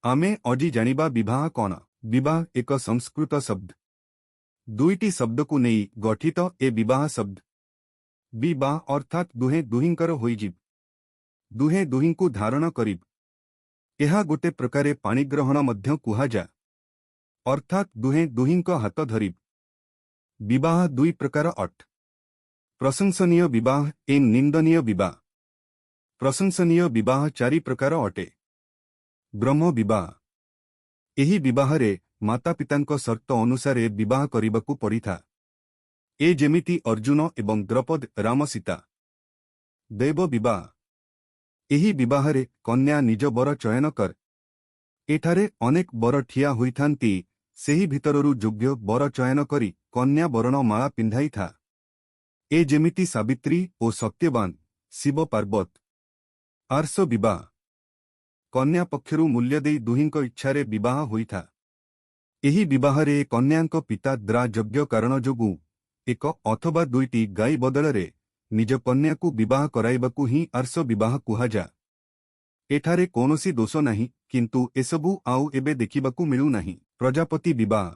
आमे अजी जानिबा विवाह कौन। विवाह एक संस्कृत शब्द। दुईटी शब्द को नहीं गठित ए विवाह शब्द। विवाह अर्थात दुहे दुहिंकर होइजिब। दुहे दुहिंकु धारण करिब। एहा गोटे प्रकारे पाणिग्रहण मध्य कुहाजा। अर्थात दुहे दुहिंक हाथ धरिब। विवाह दुई प्रकार अट। प्रशंसनीय विवाह एवं निंदनीय विवाह। प्रशंसनीय विवाह चारि प्रकार अटे। ब्रह्म विवाह। एही विवाहरे माता पितांक शर्त अनुसारे विवाह करिबाकु पड़िथा। ए जेमिति अर्जुन एवं द्रौपद राम सीता। देव विवाह। एही विवाहरे कन्या निज बर चयन कर। एठारे अनेक बर ठिया होइथांती, सेही भितररु योग्य बर चयन करी कन्या वरण माला पिंधाई था। ए जेमिति सावित्री ओ सत्यवान शिव पार्वत। आर्ष विवाह। कन्या पक्षरु मूल्य देई दुहिंक इच्छारे विवाह होइथा। एही विवाहरे कन्यांक पिता द्रा योग्य कारण जोगु एक अथवा दुईटी गाई बदलरे निज कन्याकु विवाह कराइबाकु ही आर्ष विवाह कुहाजा। एठारे कोनोसी दोष नाही, किंतु एसबु आउ एबे देखिबाकु मिलु नाही। प्रजापति विवाह।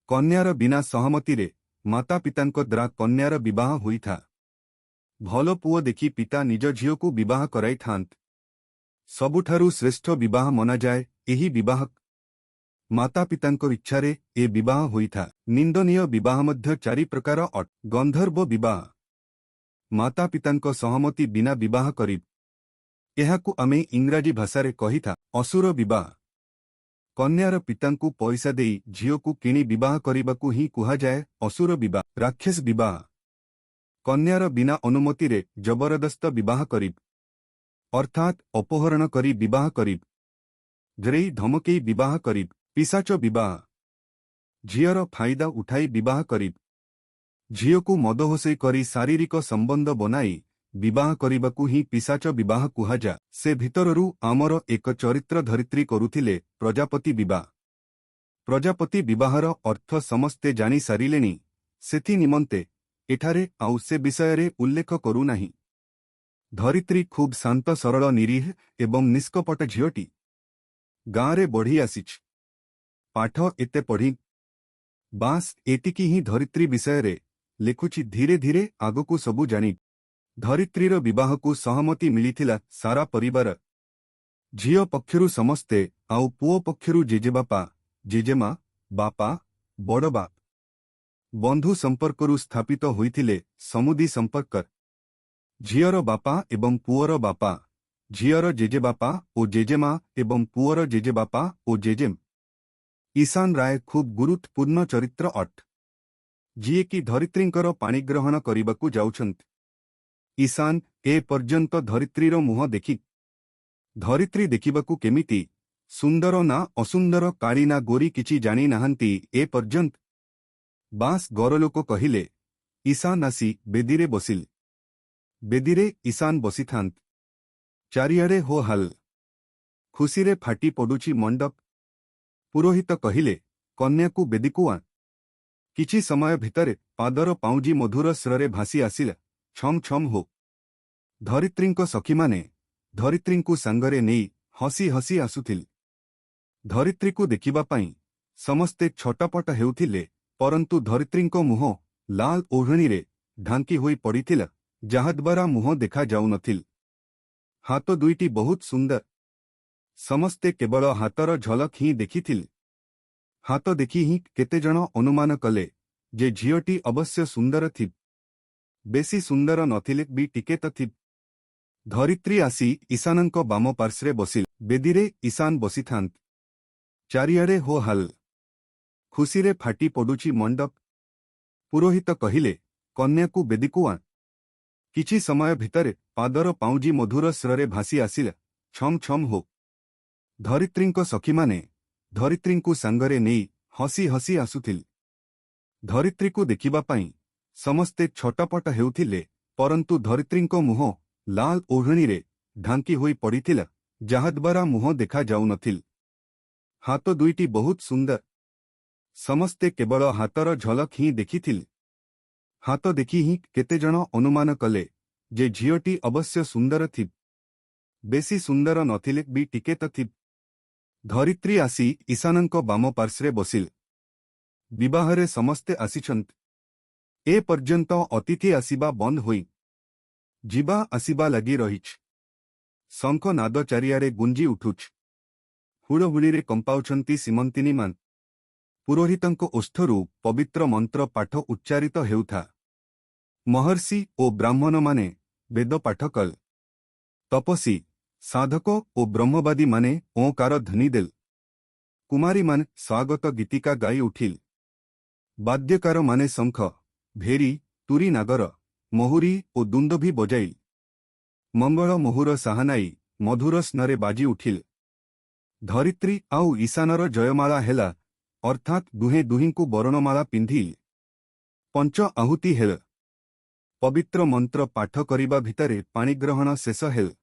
कन्यार बिना सहमतिरे माता पितांक द्रा कन्यार विवाह होइथा। भलो पुओ देखि पिता निज झियोकु विवाह कराइथांत। सबुठारु श्रेष्ठ विवाह मना जाए एही विवाह। माता पितांक इच्छारे ए विवाह होइथा। निंदनीय विवाह मध्य चारि प्रकार अट। गंधर्व विवाह। माता पितांक सहमति बिना विवाह करिब। एहाकु आमे इंग्राजी भाषारे कहिथा असुर विवाह। कन्यार पितांकु पैसा देई झियोकु किणी विवाह करिबाकु ही कुहाजाए असुर विवाह। राक्षस विवाह। कन्यार बिना अनुमतिरे जबरदस्त विवाह करिब। अर्थात अपहरण करी विवाह करिब। जरेई धमकेई विवाह करिब। पिशाच विवाह। झियर फायदा उठाई विवाह करिब। झियोकु मदहोसई करी शारीरिक संबंध बनाई विवाह करिबाकु ही पिशाच विवाह कुहाजा। से भितररु आमर एक चरित्र धरित्री करुथिले प्रजापति विवाह। प्रजापति विवाहर अर्थ समस्ते जानी सारिलेनी, सेथि निमंते एठारे आउ से विषयरे उल्लेख करू नाही। धरित्री खूब शांत सरल निरीह एवं निष्कपट झियोटी। गाँरे बढ़ी आसिछ। पाठ एते पढ़ी बास एतिकी ही धरित्री विषयरे लेखुछि। धीरे धीरे आगकु सबु जानी। धरित्रीर विवाहकु सहमति मिलिथिला सारा परिवार। झियो पक्षरु समस्ते आउ पुओ पक्षरु जेजेबापा जेजेमा बापा बड़ बाप। बंधु संपर्करु स्थापित होइथिले समुदी संपर्कर। झियर बापा एवं पुओर बापा, झियर जेजेबापा ओ जेजेमा एवं पुओर जेजेबापा ओ जेजेम। ईशान राय खूब गुरुत्वपूर्ण चरित्र अट। जिए कि धरित्रींकर पाणिग्रहण करिबाकु जाउछंत। ईशान ए पर्यंत धरित्रीर मुह देखि। धरित्री देखिबाकु केमिति सुंदर ना असुंदर, काली ना गोरी किछि जानी नाहंती ए पर्यंत। बास गरलोक कहिले ईशान आसी बेदीरे बसिल। बेदीरे ईशान बसिथांत। चारियाडे हो हाल। खुशीरे फाटी पडुछि मंडप। पुरोहित कहिले कन्याकु बेदीकु आ। किछि समय भितरे पादर पाउजी मधुर स्वरे भासी आसिला छम छम हो। धरित्रींक सखीमाने धरित्रींकु सांगरे नेई हसी हसी आसुथिल। धरित्रीकु देखिबा पाई समस्ते छटपट हेउथिले, परंतु धरित्रींक मुह लाल ओढ़णीरे ढांकी होई पड़िथिला, जाहाद्वारा मुह देखा जाउ नथिल। हाथ दुईटी बहुत सुंदर। समस्ते केवल हाथर झलक ही देखिथिले। हाथ देखि ही केते जण अनुमान कले जे झियोटी अवश्य सुंदर थिब। बेसी सुंदर नथिले भी टिके त थिब। धरित्री आसी ईशानंक बाम पार्श्वे बसिल। बेदीरे ईशान बसिथांत। चारियाडे हो हाल। खुशीरे फाटी पडुछि मंडप। पुरोहित कहिले कन्याकु बेदीकु आ। किछि समय भितरे पादर पाउजी मधुर स्वरे भासी आसिला छम छम हो। धरित्रींक सखीमाने धरित्रींकु सांगरे नेई हसी हसी आसुथिल। धरित्रीकु देखिबा पाई समस्ते छटपट हेउथिले, परंतु धरित्रींक मुह लाल ओढ़णीरे ढांकी होई पड़िथिला, जाहाद्वारा मुह देखा जाउ नथिल। हाथ दुईटी बहुत सुंदर। समस्ते केवल हाथर झलक ही देखिथिले। हाथ देखि ही केते जण अनुमान कले जे झियोटी अवश्य सुंदर थिब। बेसी सुंदर नथिले भी टिके त थिब। ଧରିତ୍ରୀ ଆସି ଈଶାନଙ୍କ ବାମ ପାର୍ଶ୍ୱରେ ବସିଲେ। ବିବାହରେ ସମସ୍ତେ ଆସିଛନ୍ତି। ଏ ପର୍ଯ୍ୟନ୍ତ ଅତିଥି ଆସିବା ବନ୍ଦ ହୋଇ ଯିବା ଆସିବା ଲାଗି ରହିଛି। ଶଙ୍ଖ ନାଦ ଚାରିଆଡ଼େ ଗୁଞ୍ଜି ଉଠୁଛି। ହୁଳହୁଳିରେ କମ୍ପାଉଛନ୍ତି ସୀମନ୍ତିନୀମାନ। ପୁରୋହିତଙ୍କ ଓଷ୍ଠରୁ ପବିତ୍ର ମନ୍ତ୍ର ପାଠ ଉଚ୍ଚାରିତ ହେଉଥା। ମହର୍ଷି ଓ ବ୍ରାହ୍ମଣମାନେ ବେଦ ପାଠ କଲେ। ତପସ୍ୱୀ, ସାଧକ ଓ ବ୍ରହ୍ମବାଦୀମାନେ ଓଁକାର ଧ୍ୱନି ଦେଲେ। କୁମାରୀମାନେ ସ୍ୱାଗତ ଗୀତିକା ଗାଇ ଉଠିଲେ। ବାଦ୍ୟକାରମାନେ ଶଙ୍ଖ, ଭେରୀ, ତୁରୀ, ନାଗର, ମହୁରୀ ଓ ଦୁନ୍ଦଭି ବଜାଇଲେ। ମଙ୍ଗଳ ମୋହୁର ସାହାନାଇ ମଧୁର ସ୍ନରେ ବାଜି ଉଠିଲେ। ଧରିତ୍ରୀ ଆଉ ଈଶାନର ଜୟମାଳା ହେଲା, ଅର୍ଥାତ୍ ଦୁହେଁ ଦୁହିଁଙ୍କୁ ବରଣମାଳା ପିନ୍ଧିଲେ। ପଞ୍ଚ ଆହୁତି ହେଲେ। ପବିତ୍ର ମନ୍ତ୍ର ପାଠ କରିବା ଭିତରେ ପାଣିଗ୍ରହଣ ଶେଷ ହେଲେ।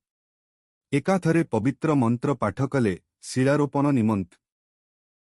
ଏକାଥରେ ପବିତ୍ର ମନ୍ତ୍ର ପାଠ କଲେ ଶିଳାରୋପଣ ନିମନ୍ତେ।